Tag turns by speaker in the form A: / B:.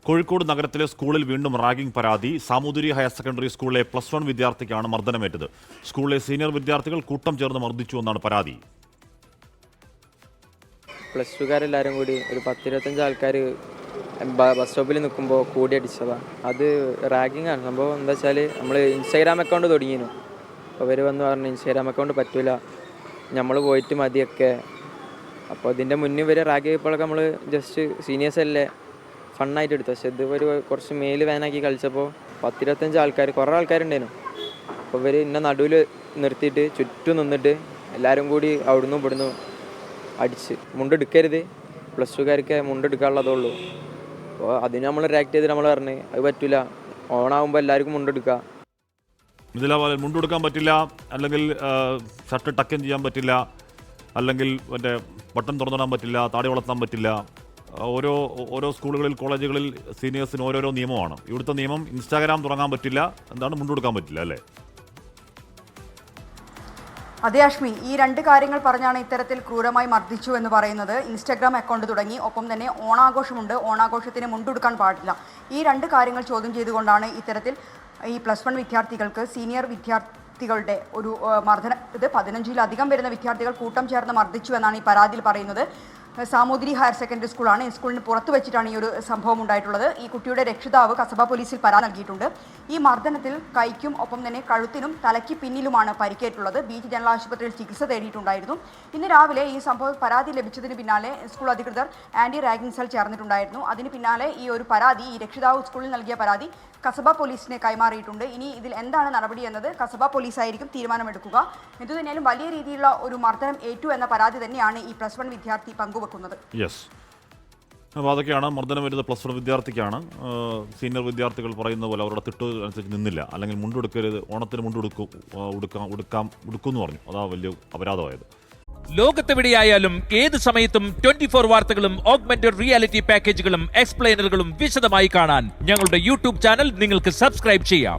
A: കോഴിക്കോട് നഗരത്തിലെ സ്കൂളിൽ വീണ്ടും റാഗിംഗ് പരാതി. സാമൂതിരി ഹയർ സെക്കൻഡറി സ്കൂളിലെ +1 വിദ്യാർത്ഥിക്കാണ് മർദ്ദനമേറ്റത്. സ്കൂളിലെ സീനിയർ വിദ്യാർത്ഥികൾ കൂട്ടം ചേർന്ന് മർദ്ദിച്ചുവെന്നാണ് പരാതി.
B: +2കാരെല്ലാവരും കൂടി ഒരു 10-25 ആൾക്കാർ ബസ് സ്റ്റോപ്പിൽ നിൽക്കുമ്പോൾ കൂടിയടിച്ചതാണ്. അത് റാഗിംഗ് ആണ് സംഭവം. എന്താ വെച്ചാൽ നമ്മൾ ഇൻസ്റ്റാഗ്രാം അക്കൗണ്ട് തുടങ്ങിയിരുന്നു. അപ്പോൾ അവർ വന്ന് പറഞ്ഞു ഇൻസ്റ്റാഗ്രാം അക്കൗണ്ട് പറ്റില്ല, നമ്മൾ പോയിട്ട് മതിയൊക്കെ. അപ്പോൾ ഇതിൻ്റെ മുന്നേ ഇവർ റാഗ് ചെയ്യപ്പോഴൊക്കെ നമ്മൾ ജസ്റ്റ് സീനിയേഴ്സ് അല്ലേ ഫണ്ണായിട്ട് എടുത്തു. പക്ഷേ ഇത് ഒരു കുറച്ച് മേല് വേനാക്കി കളിച്ചപ്പോൾ 10-25 ആൾക്കാർ, കുറേ ആൾക്കാരുണ്ടായിരുന്നു. അപ്പോൾ ഇവർ ഇന്ന നടുവിൽ നിർത്തിയിട്ട് ചുറ്റും നിന്നിട്ട് എല്ലാവരും കൂടി അവിടുന്ന് ഇവിടുന്ന് അടിച്ച് മുണ്ടെടുക്കരുത്, +2കാർക്ക് മുണ്ടെടുക്കാനുള്ളതുള്ളൂ. അപ്പോൾ അതിന് നമ്മൾ റിയാക്ട് ചെയ്ത് നമ്മൾ പറഞ്ഞ് അത് പറ്റില്ല, ഓണാകുമ്പോൾ എല്ലാവർക്കും മുണ്ടെടുക്കുക.
A: ഇതിലെ മുണ്ടെടുക്കാൻ പറ്റില്ല, അല്ലെങ്കിൽ ഷർട്ട് ടക്കൻ ചെയ്യാൻ പറ്റില്ല, അല്ലെങ്കിൽ മറ്റേ ബട്ടൺ തുറന്നിടാൻ പറ്റില്ല, താടി വളർത്താൻ പറ്റില്ല. ഓരോ സ്കൂളുകളിൽ കോളേജുകളിൽ സീനിയേഴ്സിന് ഓരോരോ നിയമമാണ്. ഇവിടുത്തെ നിയമം ഇൻസ്റ്റാഗ്രാം തുടങ്ങാൻ പറ്റില്ല, എന്താണ് മുണ്ടെടുക്കാൻ പറ്റില്ല അല്ലേ?
C: അതെ അശ്മി, ഈ രണ്ട് കാര്യങ്ങൾ പറഞ്ഞാണ് ഇത്തരത്തിൽ ക്രൂരമായി മർദ്ദിച്ചു എന്ന് പറയുന്നത്. ഇൻസ്റ്റാഗ്രാം അക്കൗണ്ട് തുടങ്ങി, ഒപ്പം തന്നെ ഓണാഘോഷമുണ്ട്, ഓണാഘോഷത്തിന് മുണ്ടെടുക്കാൻ പാടില്ല. ഈ രണ്ട് കാര്യങ്ങൾ ചോദ്യം ചെയ്തുകൊണ്ടാണ് ഇത്തരത്തിൽ ഈ +1 വിദ്യാർത്ഥികൾക്ക് സീനിയർ വിദ്യാർത്ഥികളുടെ ഒരു മർദ്ദനം. ഇത് 15-ലധികം വരുന്ന വിദ്യാർത്ഥികൾ കൂട്ടം ചേർന്ന് മർദ്ദിച്ചു എന്നാണ് ഈ പരാതിയിൽ പറയുന്നത്. സാമൂതിരി ഹയർ സെക്കൻഡറി സ്കൂളാണ്. ഈ സ്കൂളിന് പുറത്ത് വെച്ചിട്ടാണ് ഈ ഒരു സംഭവം ഉണ്ടായിട്ടുള്ളത്. ഈ കുട്ടിയുടെ രക്ഷിതാവ് കസബ പോലീസിൽ പരാതി നൽകിയിട്ടുണ്ട്. ഈ മർദ്ദനത്തിൽ കൈക്കും ഒപ്പം തന്നെ കഴുത്തിനും തലയ്ക്ക് പിന്നിലുമാണ് പരിക്കേറ്റുള്ളത്. ബീച്ച് ജനറൽ ആശുപത്രിയിൽ ചികിത്സ തേടിയിട്ടുണ്ടായിരുന്നു. ഇന്ന് രാവിലെ ഈ സംഭവം പരാതി ലഭിച്ചതിന് പിന്നാലെ സ്കൂൾ അധികൃതർ ആന്റി റാഗിംഗ് സെൽ ചേർന്നിട്ടുണ്ടായിരുന്നു. അതിന് പിന്നാലെ ഈ ഒരു പരാതി, ഈ രക്ഷിതാവ് സ്കൂളിൽ നൽകിയ പരാതി കസബ പോലീസിനെ കൈമാറിയിട്ടുണ്ട്. ഇനി ഇതിൽ എന്താണ് നടപടി എന്നത് കസബ പോലീസായിരിക്കും തീരുമാനമെടുക്കുക. എന്തുതന്നെയാലും വലിയ രീതിയിലുള്ള ഒരു മർദ്ദനം ഏറ്റു എന്ന പരാതി തന്നെയാണ് ഈ +1 വിദ്യാർത്ഥി പങ്കുവെക്കുന്നത്.
A: യെസ്, അപ്പോൾ അതൊക്കെയാണ് മർദ്ദനം വരുന്നത് +1 വിദ്യാർത്ഥിക്കാണ്. സീനിയർ വിദ്യാർത്ഥികൾ പറയുന്ന പോലെ അവരുടെ തിട്ട് അനുസരിച്ച് നിന്നില്ല, അല്ലെങ്കിൽ മുണ്ടെടുക്കരുത്, ഓണത്തിന് ഉടുക്കുമെന്ന് പറഞ്ഞു. അതാ വലിയ അപരാധമായത്.
D: ലോകത്തെവിടെയായാലും ഏത് സമയത്തും 24 വാർത്തകളും ഓഗ്മെന്റഡ് റിയാലിറ്റി പാക്കേജുകളും എക്സ്പ്ലെയിനറുകളും വിശദമായി കാണാൻ ഞങ്ങളുടെ യൂട്യൂബ് ചാനൽ നിങ്ങൾക്ക് സബ്സ്ക്രൈബ് ചെയ്യാം.